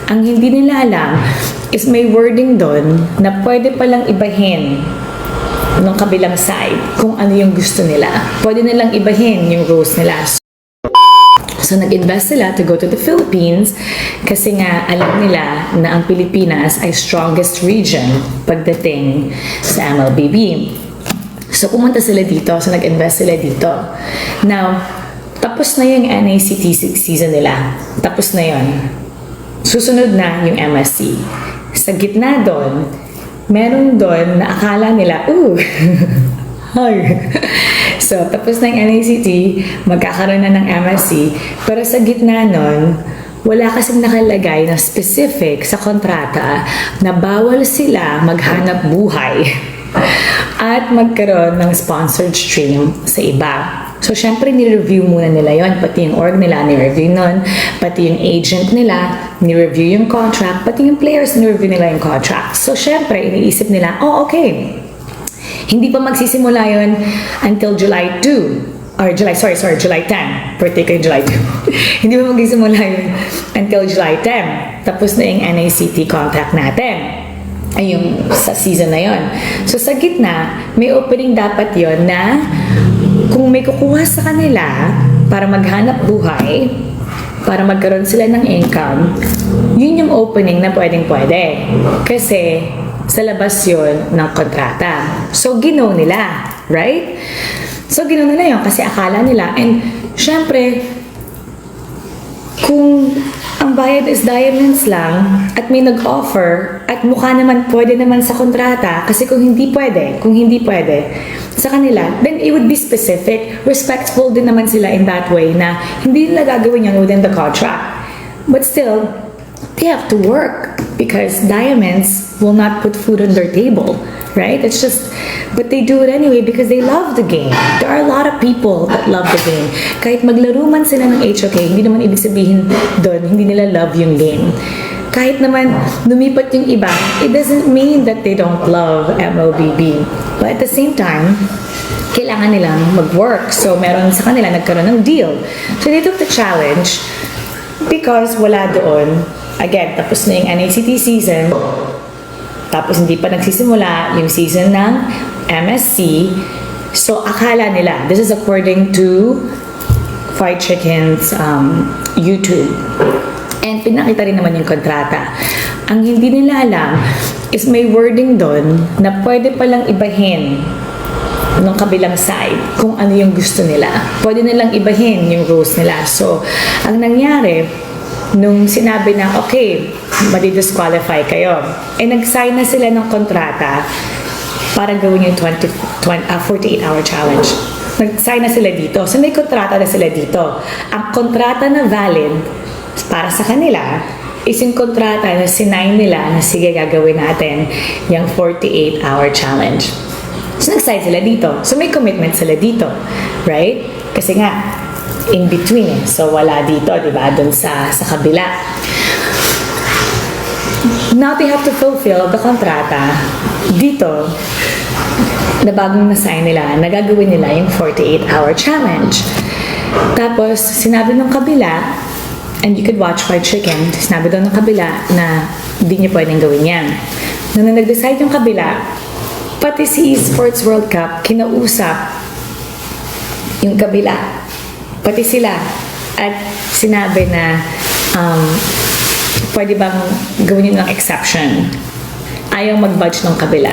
Ang hindi nila alam is may wording doon na pwede palang ibahin ng kabilang side kung ano yung gusto nila. Pwede nilang ibahin yung roles nila. So, nag-invest sila to go to the Philippines kasi nga alam nila na ang Pilipinas ay strongest region pagdating sa MLBB. So, pumunta sila dito. So, nag-invest sila dito. Now, tapos na yung NACT season nila. Tapos na yon. Susunod na yung MSC. Sa gitna doon, meron doon na akala nila, hi. So, tapos na yung NACT, magkakaroon na ng MSC, pero sa gitna nun, wala kasing nakalagay na specific sa kontrata na bawal sila maghanap buhay at magkaroon ng sponsored stream sa iba. So, syempre, ni-review muna nila yon, pati yung org nila, ni-review nun, pati yung agent nila, ni-review yung contract, pati yung players, ni-review nila yung contract. So, syempre, iniisip nila, okay, hindi pa magsisimula yon until July 2, or July 10, birthday ko yung July 2. Hindi pa magsisimula yun until July 10, tapos na yung NACT contract natin. Ay, yung sa season na yon. So, sa gitna, may opening dapat yon na kung may kukuha sa kanila para maghanap buhay, para magkaroon sila ng income, yun yung opening na pwedeng-pwede. Kasi sa labas yun ng kontrata. So, ginaw nila. Right? So, ginaw nila yun kasi akala nila. And, syempre, kung ang bayad is diamonds lang at may nag-offer at mukha naman pwede naman sa kontrata kasi kung hindi pwede sa kanila, then it would be specific. Respectful din naman sila in that way na hindi nila gagawin yan within the contract. But still, they have to work because diamonds will not put food on their table, right? It's just, but they do it anyway because they love the game. There are a lot of people that love the game. Kahit maglaro man sila ng HOK, hindi naman ibig sabihin doon, hindi nila love yung game. Kahit naman lumipat yung iba, it doesn't mean that they don't love MLBB. But at the same time, kailangan nilang mag-work. So, meron sa kanila nagkaroon ng deal. So, they took the challenge because wala doon. Again, tapos na yung NACT season. Tapos hindi pa nagsisimula yung season ng MSC. So, akala nila, this is according to Fried Chicken's YouTube. And pinakita rin naman yung kontrata. Ang hindi nila alam is may wording doon na pwede palang ibahin ng kabilang side kung ano yung gusto nila. Pwede nilang ibahin yung roles nila. So, ang nangyari, nung sinabi na, okay, madi-disqualify kayo, nag-sign na sila ng kontrata para gawin yung 48-hour challenge. Nag-sign na sila dito. So, may kontrata na sila dito. Ang kontrata na valid para sa kanila is yung kontrata na sinign nila na sige, gagawin natin yung 48-hour challenge. So, nag-sign sila dito. So, may commitment sila dito. Right? Kasi nga, in between. So, wala dito, di ba? Doon sa kabila. Now, they have to fulfill the kontrata dito na bagong na-sign nila, nagagawin nila yung 48-hour challenge. Tapos, sinabi ng kabila, and you could watch Fried Chicken, sinabi doon ng kabila na hindi niya pwedeng gawin yan. Nung nag-decide yung kabila, pati si Esports World Cup, kinausap yung kabila. Pati sila. At sinabi na pwede bang gawin yun ng exception. Ayaw mag-budge ng kabila.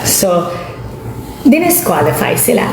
So, dinisqualify sila.